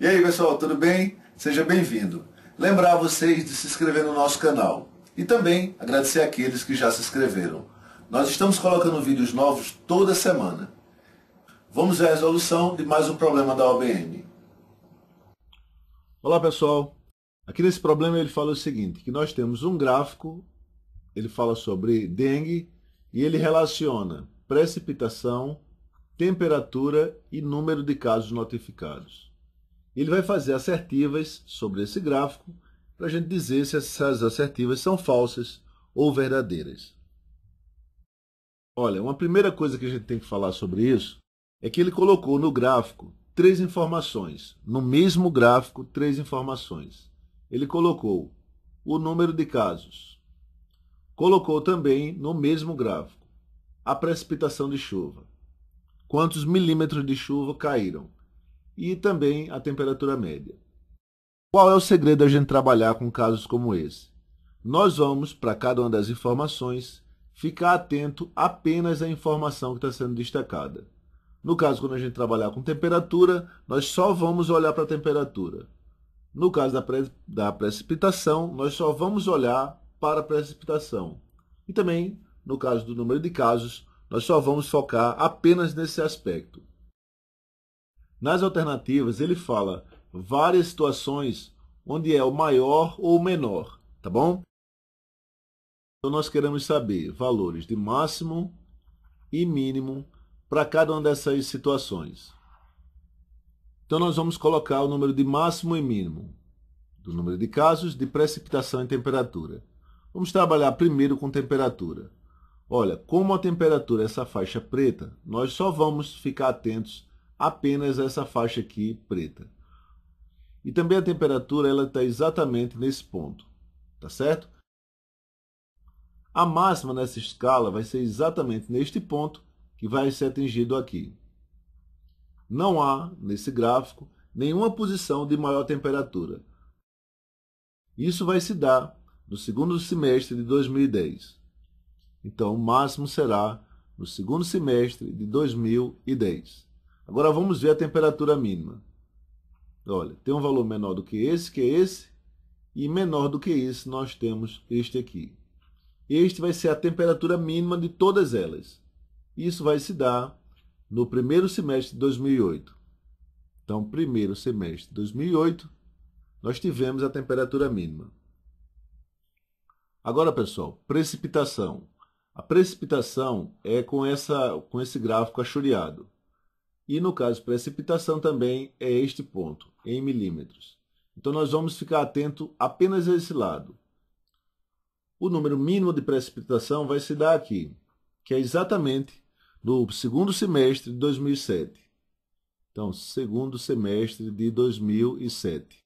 E aí, pessoal, tudo bem? Seja bem-vindo. Lembrar vocês de se inscrever no nosso canal e também agradecer àqueles que já se inscreveram. Nós estamos colocando vídeos novos toda semana. Vamos ver a resolução de mais um problema da OBM. Olá pessoal, aqui nesse problema ele fala o seguinte, que nós temos um gráfico, ele fala sobre dengue e ele relaciona precipitação, temperatura e número de casos notificados. Ele vai fazer assertivas sobre esse gráfico para a gente dizer se essas assertivas são falsas ou verdadeiras. Olha, uma primeira coisa que a gente tem que falar sobre isso é que ele colocou no gráfico três informações. No mesmo gráfico, três informações. Ele colocou o número de casos. Colocou também no mesmo gráfico a precipitação de chuva. Quantos milímetros de chuva caíram. E também a temperatura média. Qual é o segredo da gente trabalhar com casos como esse? Nós vamos, para cada uma das informações, ficar atento apenas à informação que está sendo destacada. No caso, quando a gente trabalhar com temperatura, nós só vamos olhar para a temperatura. No caso da precipitação, nós só vamos olhar para a precipitação. E também, no caso do número de casos, nós só vamos focar apenas nesse aspecto. Nas alternativas, ele fala várias situações onde é o maior ou o menor, tá bom? Então, nós queremos saber valores de máximo e mínimo para cada uma dessas situações. Então, nós vamos colocar o número de máximo e mínimo do número de casos, de precipitação e temperatura. Vamos trabalhar primeiro com temperatura. Olha, como a temperatura é essa faixa preta, nós só vamos ficar atentos apenas a essa faixa aqui preta. E também a temperatura ela está exatamente nesse ponto, tá certo? A máxima nessa escala vai ser exatamente neste ponto que vai ser atingido aqui. Não há, nesse gráfico, nenhuma posição de maior temperatura. Isso vai se dar no segundo semestre de 2010. Então, o máximo será no segundo semestre de 2010. Agora, vamos ver a temperatura mínima. Olha, tem um valor menor do que esse, e menor do que esse nós temos este aqui. Este vai ser a temperatura mínima de todas elas. Isso vai se dar no primeiro semestre de 2008. Então, primeiro semestre de 2008, nós tivemos a temperatura mínima. Agora, pessoal, precipitação. A precipitação é com esse gráfico achureado. E no caso, precipitação também é este ponto, em milímetros. Então, nós vamos ficar atento apenas a esse lado. O número mínimo de precipitação vai se dar aqui, que é exatamente no segundo semestre de 2007. Então, segundo semestre de 2007.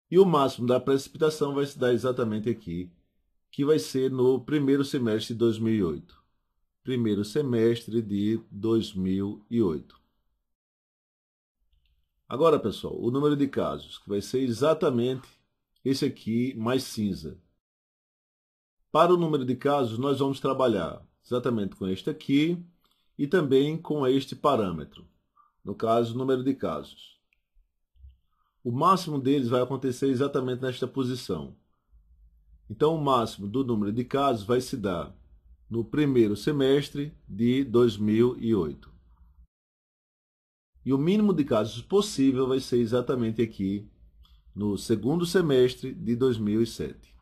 E o máximo da precipitação vai se dar exatamente aqui, que vai ser no primeiro semestre de 2008. Primeiro semestre de 2008. Agora, pessoal, o número de casos, que vai ser exatamente esse aqui mais cinza. Para o número de casos, nós vamos trabalhar exatamente com este aqui e também com este parâmetro. No caso, o número de casos. O máximo deles vai acontecer exatamente nesta posição. Então, o máximo do número de casos vai se dar no primeiro semestre de 2008. E o mínimo de casos possível vai ser exatamente aqui no segundo semestre de 2007.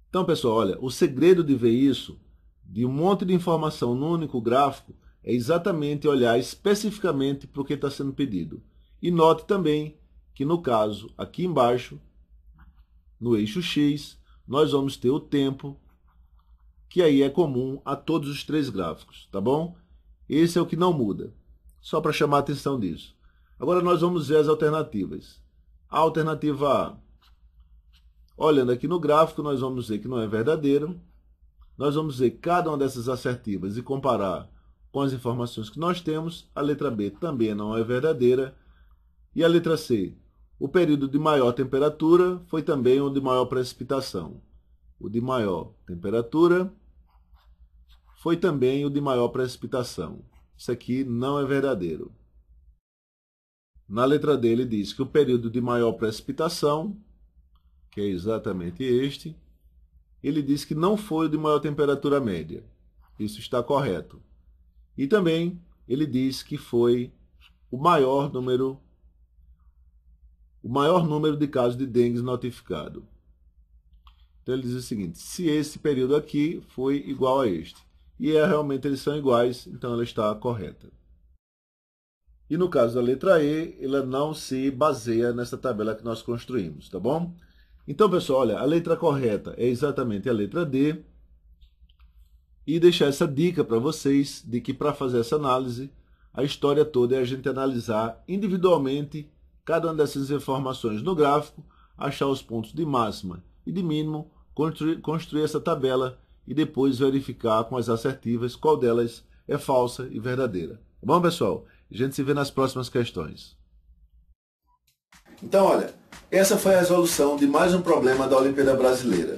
Então, pessoal, olha, o segredo de ver isso, de um monte de informação no único gráfico, é exatamente olhar especificamente para o que está sendo pedido. E note também que, no caso, aqui embaixo, no eixo X, nós vamos ter o tempo, que aí é comum a todos os três gráficos, tá bom? Esse é o que não muda, só para chamar a atenção disso. Agora nós vamos ver as alternativas. A alternativa A. Olhando aqui no gráfico, nós vamos ver que não é verdadeiro. Nós vamos ver cada uma dessas assertivas e comparar com as informações que nós temos. A letra B também não é verdadeira. E a letra C, o período de maior temperatura foi também o de maior precipitação. O de maior temperatura foi também o de maior precipitação. Isso aqui não é verdadeiro. Na letra D ele diz que o período de maior precipitação, que é exatamente este, ele diz que não foi o de maior temperatura média. Isso está correto. E também ele diz que foi o maior número de casos de dengue notificado. Então ele diz o seguinte: se esse período aqui foi igual a este, e realmente eles são iguais, então ela está correta. E no caso da letra E, ela não se baseia nessa tabela que nós construímos, tá bom? Então, pessoal, olha, a letra correta é exatamente a letra D. E deixar essa dica para vocês de que para fazer essa análise, a história toda é a gente analisar individualmente cada uma dessas informações no gráfico, achar os pontos de máxima e de mínimo, construir essa tabela e depois verificar com as assertivas qual delas é falsa e verdadeira. Tá bom, pessoal? A gente se vê nas próximas questões. Então, olha, essa foi a resolução de mais um problema da Olimpíada Brasileira.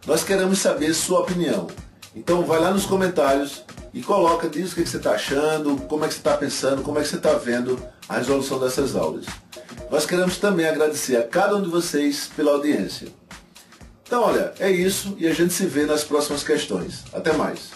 Nós queremos saber sua opinião. Então, vai lá nos comentários e coloca, diz o que você está achando, como é que você está pensando, como é que você está vendo a resolução dessas aulas. Nós queremos também agradecer a cada um de vocês pela audiência. Então, olha, é isso e a gente se vê nas próximas questões. Até mais!